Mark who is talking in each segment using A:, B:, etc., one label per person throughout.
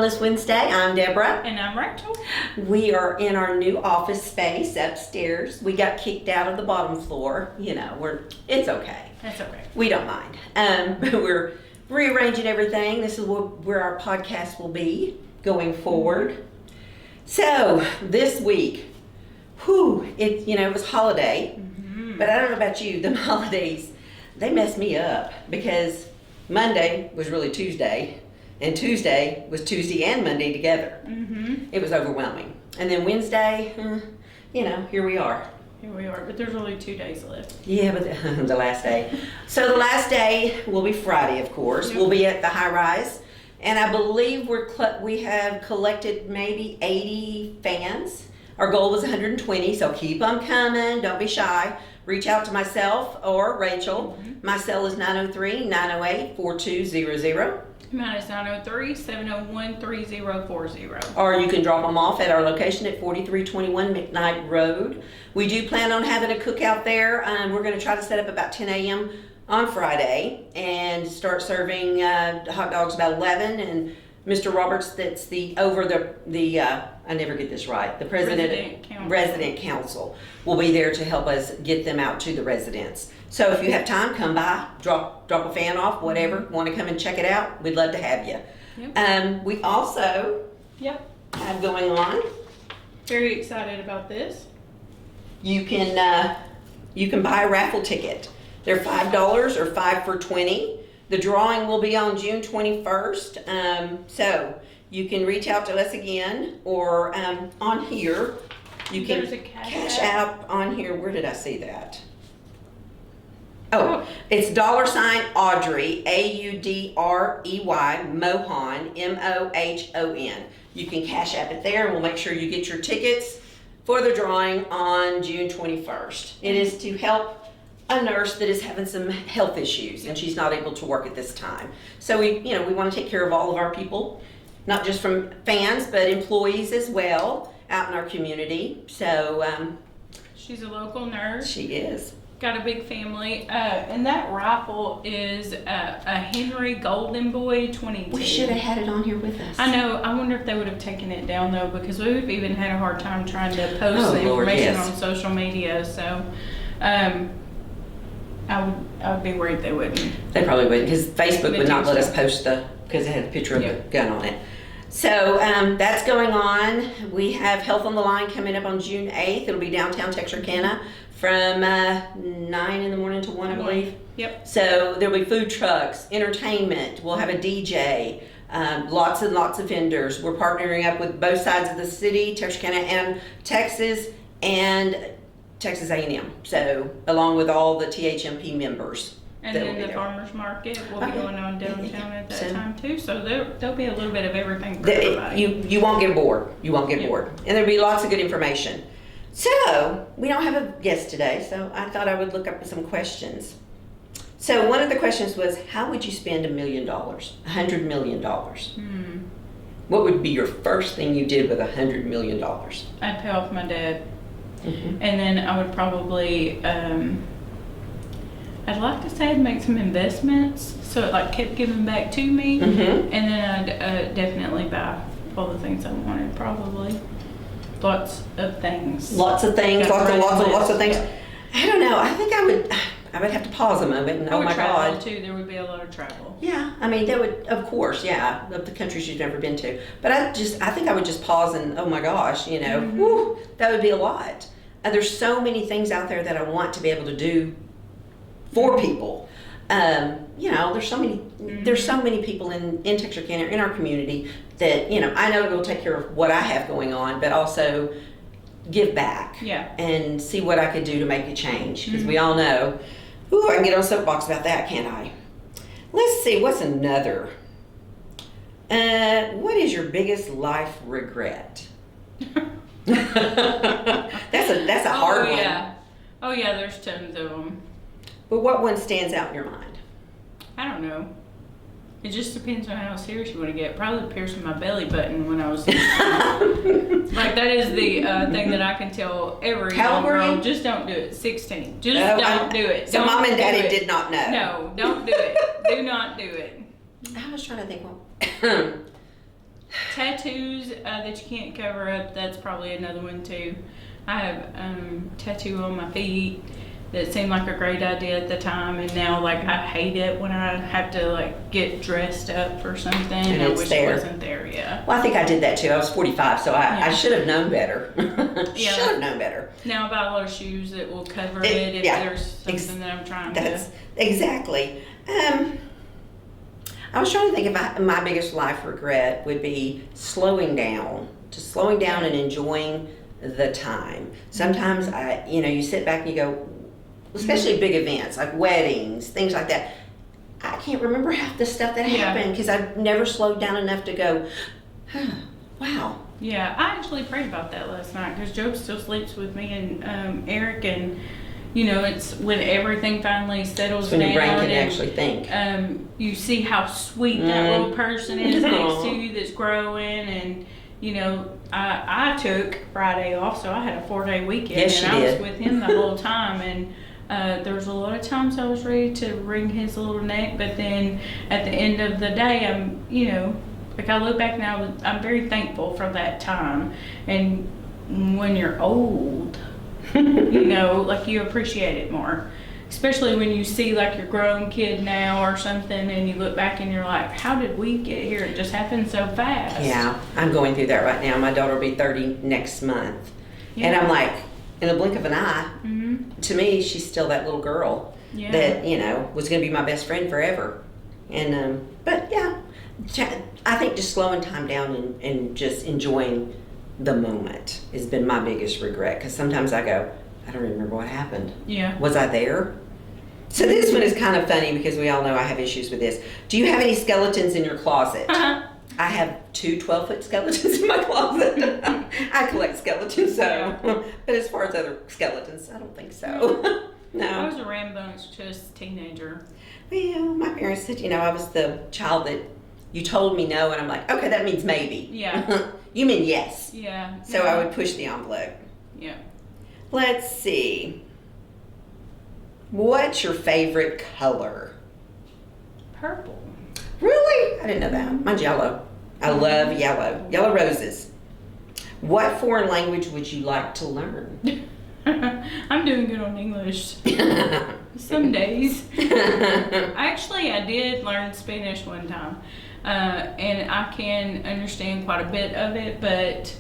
A: Wellness Wednesday. I'm Deborah.
B: And I'm Rachel.
A: We are in our new office space upstairs. We got kicked out of the bottom floor. It's okay.
B: That's okay.
A: We don't mind. But we're rearranging everything. This is where our podcast will be going forward. So this week, it was holiday. But I don't know about you, the holidays, they messed me up because Monday was really Tuesday, and Tuesday was Tuesday and Monday together. It was overwhelming. And then Wednesday, here we are.
B: Here we are, but there's only 2 days left.
A: Yeah, but the last day. So the last day will be Friday, of course.
B: Yep.
A: We'll be at the High Rise, and I believe we have collected maybe 80 fans. Our goal was 120, so keep them coming. Don't be shy. Reach out to myself or Rachel. My cell is 903-908-4200.
B: Mine is 903-701-3040.
A: Or you can drop them off at our location at 4321 McKnight Road. We do plan on having a cookout there. We're going to try to set up about 10 a.m. on Friday and start serving hot dogs about 11. And Mr. Roberts, that's I never get this right, the resident council will be there to help us get them out to the residents. So if you have time, come by, drop a fan off, whatever. Want to come and check it out? We'd love to have you.
B: Yep.
A: We also have going on.
B: Very excited about this.
A: You can buy a raffle ticket. They're $5 or 5 for 20. The drawing will be on June 21st. So you can reach out to us again or on here.
B: There's a cash
A: app on here. Where did I see that? Oh, it's $ Audrey, AUDREY, Mohon, MOHON. You can cash app it there, and we'll make sure you get your tickets for the drawing on June 21st. It is to help a nurse that is having some health issues, and she's not able to work at this time. So we want to take care of all of our people, not just from fans, but employees as well out in our community. So
B: she's a local nurse.
A: She is.
B: Got a big family, and that raffle is a Henry Golden Boy 22.
A: We should have had it on here with us.
B: I know. I wonder if they would have taken it down though, because we've even had a hard time trying to post the information on social media. So, I would be worried they wouldn't.
A: They probably wouldn't, because Facebook would not let us post because it had a picture of the gun on it. So that's going on. We have Health on the Line coming up on June 8th. It'll be downtown Texarkana from 9 in the morning to 1, I believe.
B: Yep.
A: So there'll be food trucks, entertainment. We'll have a DJ, lots and lots of vendors. We're partnering up with both sides of the city, Texarkana and Texas A&M. So along with all the THMP members.
B: And then the farmers market will be going on downtown at that time too. So there'll be a little bit of everything for everybody.
A: You won't get bored. You won't get bored. And there'll be lots of good information. So we don't have a guest today, so I thought I would look up some questions. So one of the questions was, how would you spend $1 million, $100 million? What would be your first thing you did with $100 million?
B: I'd pay off my debt. And then I would probably, I'd like to say I'd make some investments so it kept giving back to me. And then I'd definitely buy all the things I wanted, probably. Lots of things. Lots of things.
A: Yeah. I don't know. I think I would have to pause a moment and, oh my God.
B: Too. There would be a lot of travel.
A: Yeah. I mean, that would, of course, of the countries you've never been to. But I think I would just pause and, oh my gosh, whew, that would be a lot. There's so many things out there that I want to be able to do for people. There's so many people in Texarkana, in our community that, I know it'll take care of what I have going on, but also give back and see what I could do to make a change. Because we all know, I can get on a soapbox about that, can't I? Let's see, what's another? What is your biggest life regret? That's a hard one.
B: Oh yeah, there's tons of them.
A: But what one stands out in your mind?
B: I don't know. It just depends on how serious you want to get. Probably piercing my belly button when I was 16. That is the thing that I can tell every young girl. Just don't do it. 16. Just don't do it.
A: So Mom and Daddy did not know.
B: No, don't do it. Do not do it.
A: I was trying to think.
B: Tattoos that you can't cover up, that's probably another one too. I have tattoo on my feet that seemed like a great idea at the time, and now like I hate it when I have to like get dressed up for something and I wish it wasn't there. Yeah.
A: Well, I think I did that too. I was 45, so I
B: Yeah.
A: should have known better.
B: Yeah.
A: Should have known better.
B: Now I buy a lot of shoes that will cover it if
A: yeah.
B: there's something that I'm trying
A: That's
B: to.
A: exactly. I was trying to think if my biggest life regret would be slowing down, just slowing down and enjoying the time. Sometimes you sit back and you go, especially big events like weddings, things like that. I can't remember half the stuff that happened because I've never slowed down enough to go, wow.
B: Yeah, I actually prayed about that last night because Job still sleeps with me and Eric, and it's when everything finally settles
A: When
B: down.
A: your brain can
B: and,
A: actually think.
B: You see how sweet that little person is next to you that's growing, and I took Friday off, so I had a 4-day weekend,
A: Yes,
B: and
A: you
B: I
A: did.
B: was with him the whole time, and there was a lot of times I was ready to wring his little neck, but then at the end of the day, like I look back now, I'm very thankful for that time. And when you're old, like you appreciate it more. Especially when you see like your grown kid now or something and you look back and you're like, how did we get here? It just happened so fast.
A: Yeah, I'm going through that right now. My daughter will be 30 next month.
B: Yeah.
A: And I'm like, in a blink of an eye,
B: Mm-hmm.
A: to me, she's still that little girl
B: Yeah.
A: that, was going to be my best friend forever. And, but yeah, I think just slowing time down and just enjoying the moment has been my biggest regret. Because sometimes I go, I don't remember what happened.
B: Yeah.
A: Was I there? So this one is kind of funny because we all know I have issues with this. Do you have any skeletons in your closet?
B: Uh-huh.
A: I have 2 12-foot skeletons in my closet. I collect skeletons, so.
B: Yeah.
A: But as far as other skeletons, I don't think so.
B: I
A: No.
B: was a rambunctious teenager.
A: Well, my parents said, I was the child that you told me no, and I'm like, okay, that means maybe.
B: Yeah.
A: You mean yes.
B: Yeah.
A: So I would push the envelope.
B: Yeah.
A: Let's see. What's your favorite color?
B: Purple.
A: Really? I didn't know that. Mine's yellow. I love yellow. Yellow roses. What foreign language would you like to learn?
B: I'm doing good on English. Some days. I did learn Spanish one time. And I can understand quite a bit of it, but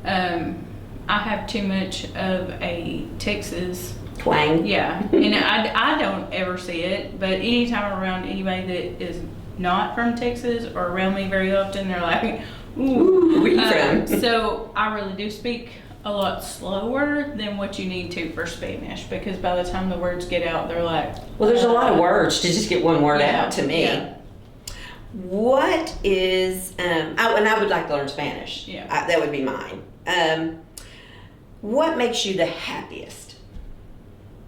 B: I have too much of a Texas
A: Twang.
B: Yeah, and I don't ever see it, but anytime around anybody that is not from Texas or around me very often, they're like, ooh.
A: Where you from?
B: So I really do speak a lot slower than what you need to for Spanish, because by the time the words get out, they're like...
A: Well, there's a lot of words to just get one word
B: Yeah,
A: out to me.
B: yeah.
A: What is, and I would like to learn Spanish.
B: Yeah.
A: That would be mine. What makes you the happiest?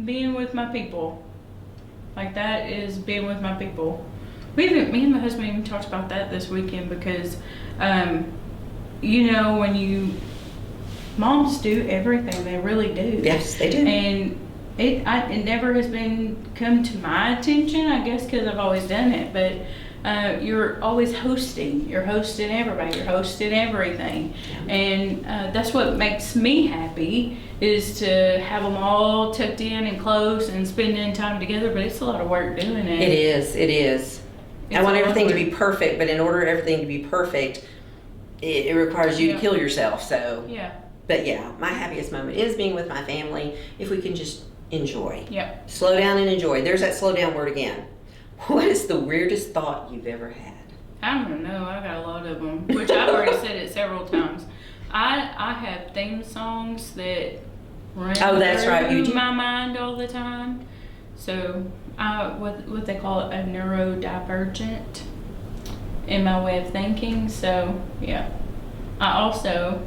B: Being with my people. Like, that is being with my people. Me and my husband even talked about that this weekend, because, when moms do everything, they really do.
A: Yes, they do.
B: And it never has come to my attention, I guess, because I've always done it, but you're always hosting. You're hosting everybody. You're hosting everything.
A: Yeah.
B: And that's what makes me happy, is to have them all tucked in and close and spending time together, but it's a lot of work doing it.
A: It is. I
B: It's
A: want
B: a lot
A: everything
B: of
A: to be perfect, but in order for everything to be perfect, it requires you to
B: Yeah.
A: kill yourself. So,
B: Yeah.
A: but yeah, my happiest moment is being with my family. If we can just enjoy,
B: Yeah.
A: slow down and enjoy. There's that slow down word again. What is the weirdest thought you've ever had?
B: I don't know. I got a lot of them, which I've already said it several times. I have theme songs that run
A: that's right, you
B: through
A: do.
B: my mind all the time. So what they call it, a neurodivergent in my way of thinking. So yeah, I also,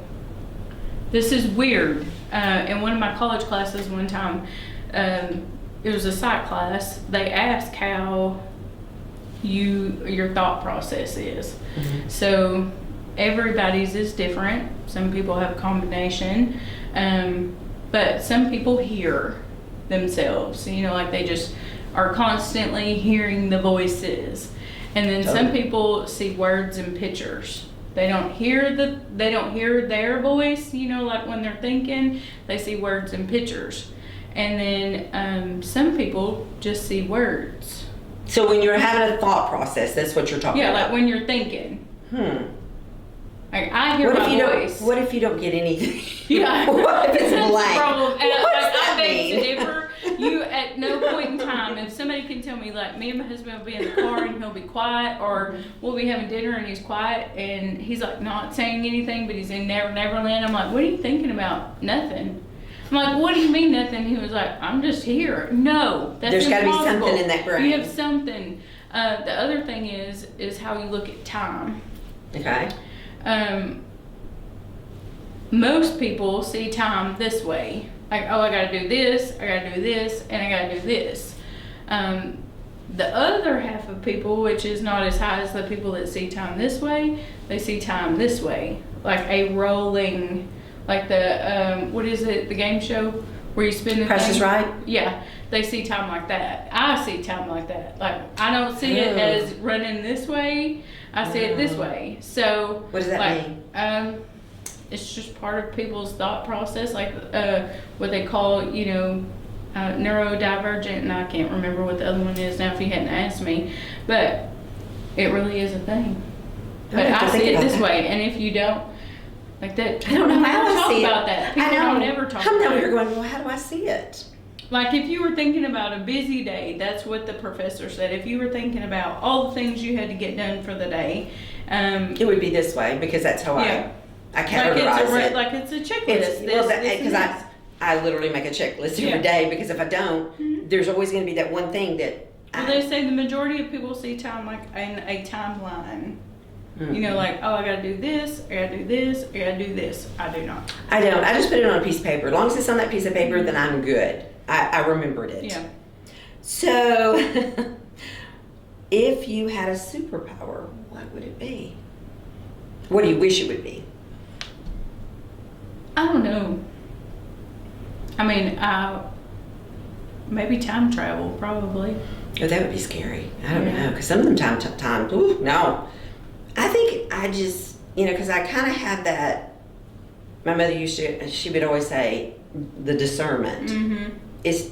B: this is weird. In one of my college classes one time, it was a psych class. They asked how your thought process is.
A: Mm-hmm.
B: So everybody's is different. Some people have a combination, but some people hear themselves. Like they just are constantly hearing the voices. And then some
A: Totally.
B: people see words and pictures. They don't hear their voice, you know, like when they're thinking, they see words and pictures. And then some people just see words.
A: So when you're having a thought process, that's what you're talking about?
B: Yeah, like when you're thinking. Like I hear my voice.
A: What if you don't get anything?
B: Yeah.
A: What if it's
B: That's
A: blank?
B: the problem. And
A: What does that
B: I beg to
A: mean?
B: differ. You, at no point in time, if somebody can tell me, like, me and my husband will be in the car and he'll be quiet, or we'll be having dinner and he's quiet and he's like not saying anything, but he's in Neverland. I'm like, what are you thinking about? Nothing. I'm like, what do you mean nothing? He was like, I'm just here. No, that's
A: There's got to be
B: impossible.
A: something in that brain.
B: You have something. The other thing is how you look at time.
A: Okay.
B: Most people see time this way. Like, oh, I gotta do this, I gotta do this, and I gotta do this. The other half of people, which is not as high as the people that see time this way, they see time this way. Like a rolling, like the, what is it, the game show where you spin the
A: Price is Right?
B: Yeah, they see time like that. I see time like that. Like, I don't see it as running this way, I see it this way. So,
A: what does that mean?
B: It's just part of people's thought process, like what they call, you know, neurodivergent, and I can't remember what the other one is now if you hadn't asked me, but it really is a thing. But I see it this way, and if you don't, like that,
A: I don't know how I
B: talk
A: see
B: about
A: it.
B: that. People
A: I know.
B: don't ever talk
A: I'm
B: about
A: over
B: it.
A: here going, well, how do I see it?
B: Like if you were thinking about a busy day, that's what the professor said. If you were thinking about all the things you had to get done for the day,
A: it would be this way because that's how I categorize it.
B: Like it's a checklist.
A: Because I literally make a checklist every day, because if I don't, there's always going to be that one thing that.
B: Well, they say the majority of people see time like in a timeline. You know, like, oh, I gotta do this, I gotta do this, I gotta do this. I do not.
A: I don't. I just put it on a piece of paper. As long as it's on that piece of paper, then I'm good. I remembered it.
B: Yeah.
A: So, if you had a superpower, what would it be? What do you wish it would be?
B: I don't know. I mean, maybe time travel, probably.
A: Oh, that would be scary. I don't know, because some of them time, ooh, no. I think I just, you know, because I kind of have that. My mother she would always say, the discernment is.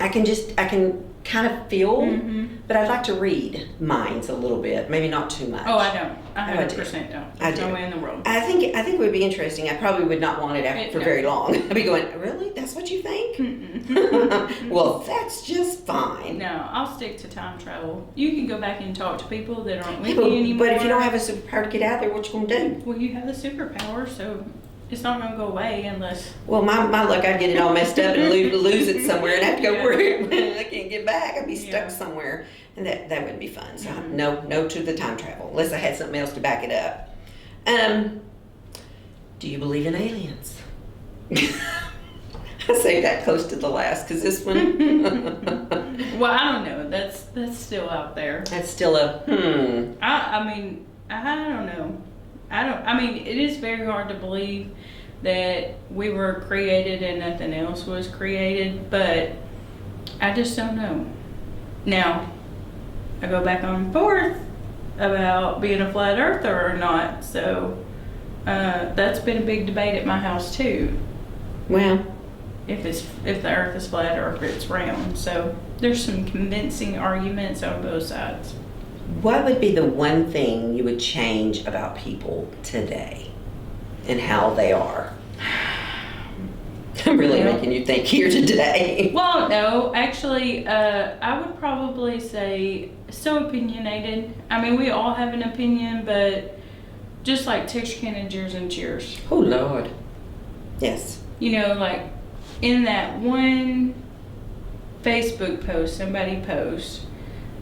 A: I can kind of feel, but I'd like to read minds a little bit, maybe not too much.
B: Oh, I don't. I 100% don't.
A: I
B: There's
A: do.
B: no way in the world.
A: I think it would be interesting. I probably would not want it for very long. I'd be going, really? That's what you think? Well, that's just fine.
B: No, I'll stick to time travel. You can go back and talk to people that aren't with you anymore.
A: But if you don't have a superpower to get out there, what you gonna do?
B: Well, you have the superpower, so it's not gonna go away unless.
A: Well, my luck, I'd get it all messed up and lose it somewhere and have to go where I can't get back. I'd be stuck somewhere, and that wouldn't be fun. So no to the time travel unless I had something else to back it up. Do you believe in aliens? I say that close to the last because this one.
B: Well, I don't know. That's still out there.
A: That's still a
B: I mean, I don't know. I mean, it is very hard to believe that we were created and nothing else was created, but I just don't know. Now, I go back and forth about being a flat earther or not, so that's been a big debate at my house too.
A: well.
B: If the earth is flat or if it's round. So there's some convincing arguments on both sides.
A: What would be the one thing you would change about people today and how they are? I'm really making you think here today.
B: Well, no, actually, I would probably say so opinionated. I mean, we all have an opinion, but just like Texarkana and Cheers.
A: Oh, Lord. Yes.
B: You know, like in that one Facebook post somebody posts,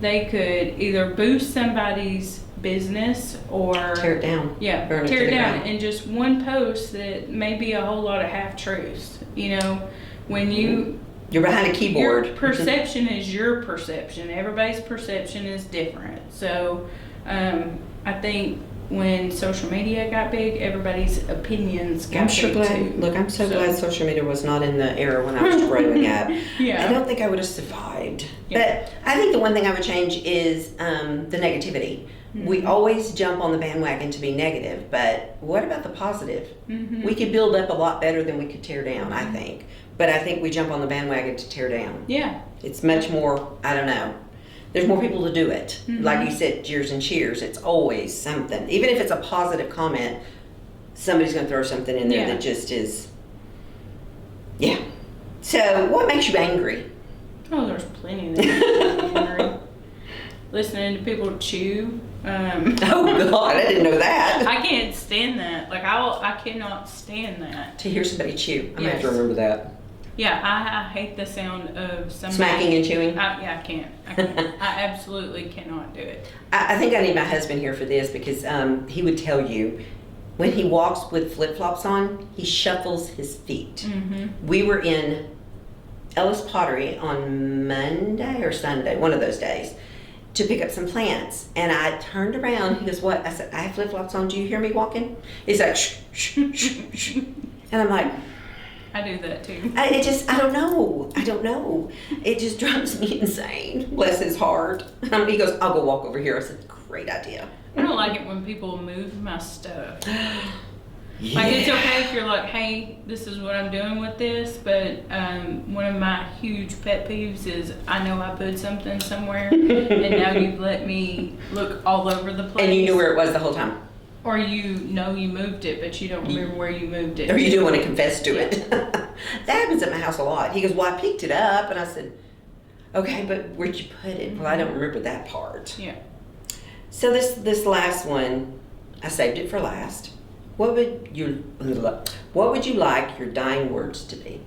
B: they could either boost somebody's business or
A: Tear it down.
B: Yeah,
A: Burn it
B: tear
A: to
B: it
A: the
B: down
A: ground.
B: in just one post that may be a whole lot of half truths. You know, when
A: You're behind a keyboard.
B: your perception is your perception. Everybody's perception is different. So, I think when social media got big, everybody's opinions got
A: I'm sure
B: big
A: glad.
B: too.
A: Look, I'm so glad social media was not in the era when I was growing up.
B: Yeah.
A: I don't think I would have survived.
B: Yeah.
A: But I think the one thing I would change is the negativity. We always jump on the bandwagon to be negative, but what about the positive?
B: Mm-hmm.
A: We could build up a lot better than we could tear down, I think. But I think we jump on the bandwagon to tear down.
B: Yeah.
A: It's much more, I don't know. There's more people to do it.
B: Mm-hmm.
A: Like you said, jeers and cheers. It's always something. Even if it's a positive comment, somebody's going to throw something in there that just is, yeah. So what makes you angry?
B: Oh, there's plenty that makes me angry. Listening to people chew.
A: Oh God, I didn't know that.
B: I can't stand that. Like I cannot stand that.
A: To hear somebody chew. I'm going to have to
B: Yes.
A: remember that.
B: Yeah, I hate the sound of somebody
A: Smacking and chewing.
B: Yeah, I can't. I absolutely cannot do it.
A: I think I need my husband here for this because he would tell you when he walks with flip-flops on, he shuffles his feet.
B: Mm-hmm.
A: We were in Ellis Pottery on Monday or Sunday, one of those days, to pick up some plants. And I turned around. He goes, what? I said, I have flip-flops on. Do you hear me walking? He's like, shh, shh, shh, shh. And I'm like,
B: I do that too.
A: I don't know. It just drives me insane. Bless his heart. He goes, I'll go walk over here. I said, great idea.
B: I don't like it when people move my stuff.
A: Yeah.
B: Like, it's okay if you're like, hey, this is what I'm doing with this, but one of my huge pet peeves is I know I put something somewhere, and now you've let me look all over the place.
A: And you knew where it was the whole time.
B: Or you know you moved it, but you don't remember where you moved it.
A: Or you do want to confess to it. That happens at my house a lot. He goes, well, I picked it up, and I said, okay, but where'd you put it? Well, I don't remember that part.
B: Yeah.
A: So this last one, I saved it for last. What would you like your dying words to be?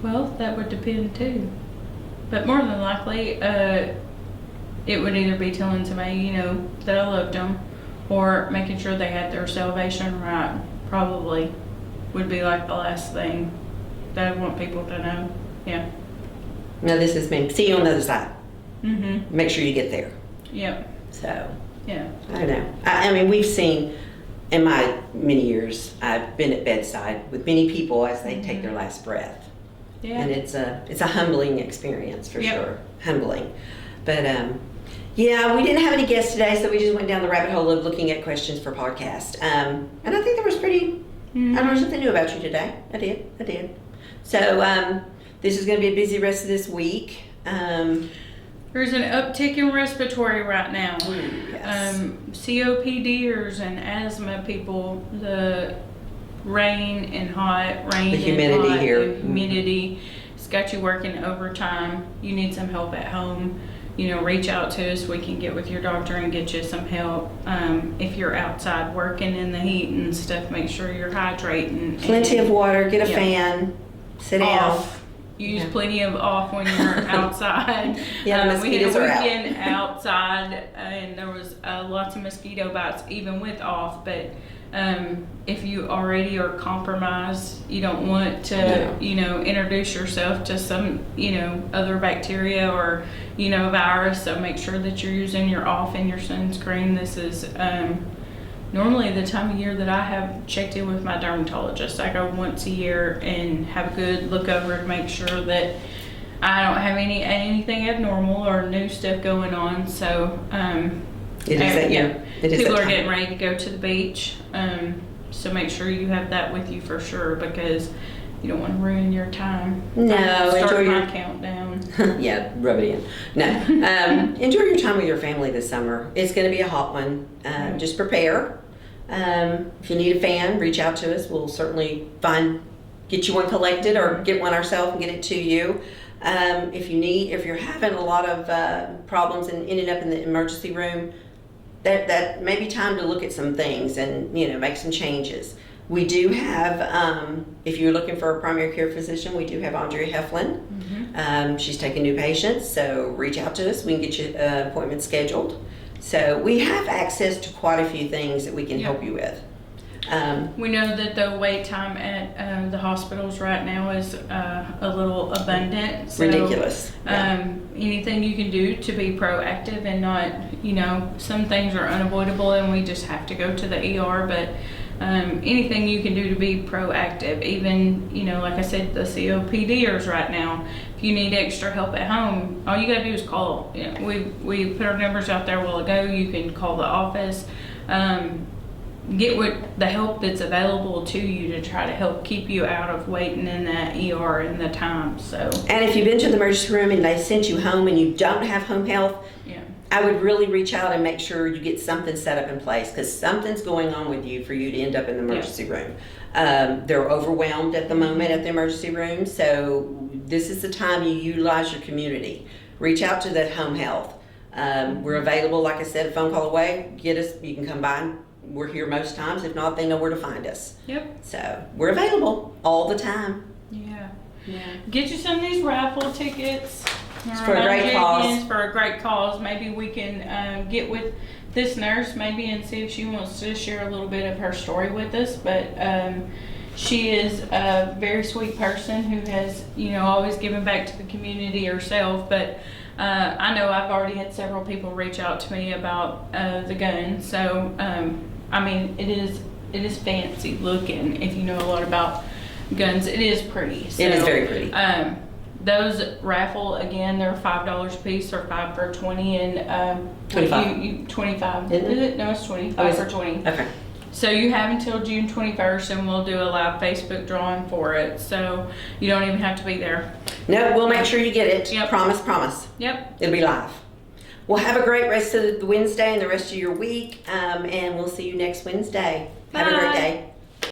B: Well, that would depend too. But more than likely, it would either be telling somebody, that I loved them, or making sure they had their salvation right. Probably would be like the last thing that I want people to know. Yeah.
A: Now this is me. See you on the other side.
B: Mm-hmm.
A: Make sure you get there.
B: Yep.
A: So,
B: Yeah.
A: I don't know. I mean, we've seen, in my many years, I've been at bedside with many people as they take their last breath.
B: Yeah.
A: And it's a humbling experience for
B: Yep.
A: sure. Humbling. But, yeah, we didn't have any guests today, so we just went down the rabbit hole of looking at questions for podcast. And I think there was I learned something new about you today. I did. So, this is going to be a busy rest of this week.
B: There's an uptick in respiratory right now.
A: Yes.
B: COPDers and asthma people, the rain and hot,
A: The humidity here.
B: the humidity, it's got you working overtime. You need some help at home. Reach out to us. We can get with your doctor and get you some help. If you're outside working in the heat and stuff, make sure you're hydrating.
A: Plenty of water, get a
B: Yeah.
A: fan, sit down.
B: Off. Use plenty of off when you're outside.
A: Yeah, the
B: We had a
A: mosquitoes are out.
B: weekend outside, and there was lots of mosquito bites, even with off. But if you already are compromised, you don't want to, introduce yourself to some, other bacteria or, virus. So make sure that you're using your off and your sunscreen. This is normally the time of year that I have checked in with my dermatologist. I go once a year and have a good look over to make sure that I don't have anything abnormal or new stuff going on. So
A: It is that year. It is
B: people
A: that
B: are
A: time.
B: getting ready to go to the beach. So make sure you have that with you for sure, because you don't want to ruin your time.
A: No,
B: Start
A: enjoy
B: my
A: your
B: countdown.
A: yeah, rub it in. No, enjoy your time with your family this summer. It's going to be a hot one. Just prepare. If you need a fan, reach out to us. We'll certainly get you one collected or get one ourselves and get it to you. If you're having a lot of problems and ending up in the emergency room, that may be time to look at some things and make some changes. We do have, if you're looking for a primary care physician, we do have Andrea Heflin. She's taking new patients, so reach out to us. We can get you an appointment scheduled. So we have access to quite a few things that we can help you with.
B: We know that the wait time at the hospitals right now is a little abundant. So,
A: Ridiculous.
B: Anything you can do to be proactive and not, some things are unavoidable and we just have to go to the ER, but anything you can do to be proactive. Even, like I said, the COPDers right now, if you need extra help at home, all you gotta do is call. We put our numbers out there a while ago. You can call the office, get the help that's available to you to try to help keep you out of waiting in that ER in the time. So,
A: and if you've been to the emergency room and they sent you home and you don't have home health, I would really reach out and make sure you get something set up in place, because something's going on with you for you to end up in the emergency room. They're overwhelmed at the moment at the emergency room, so this is the time you utilize your community. Reach out to the home health. We're available, like I said, a phone call away. Get us, you can come by. We're here most times. If not, they know where to find us.
B: Yep.
A: So we're available all the time.
B: Yeah. Get you some of these raffle tickets.
A: It's for a great cause.
B: For a great cause. Maybe we can get with this nurse maybe and see if she wants to share a little bit of her story with us. But she is a very sweet person who has, always given back to the community herself. But I know I've already had several people reach out to me about the gun. So, it is fancy looking. If you know a lot about guns, it is pretty. So,
A: it is very pretty.
B: Those raffle, again, they're $5 a piece, or 5 for 20, and
A: 25.
B: 25.
A: Isn't it?
B: No, it's 20. 5 for 20.
A: Okay.
B: So you have until June 21st, and we'll do a live Facebook drawing for it. So you don't even have to be there.
A: No, we'll make sure you get it.
B: Yep.
A: Promise.
B: Yep.
A: It'll be live. Well, have a great rest of the Wednesday and the rest of your week, and we'll see you next Wednesday. Have a great day.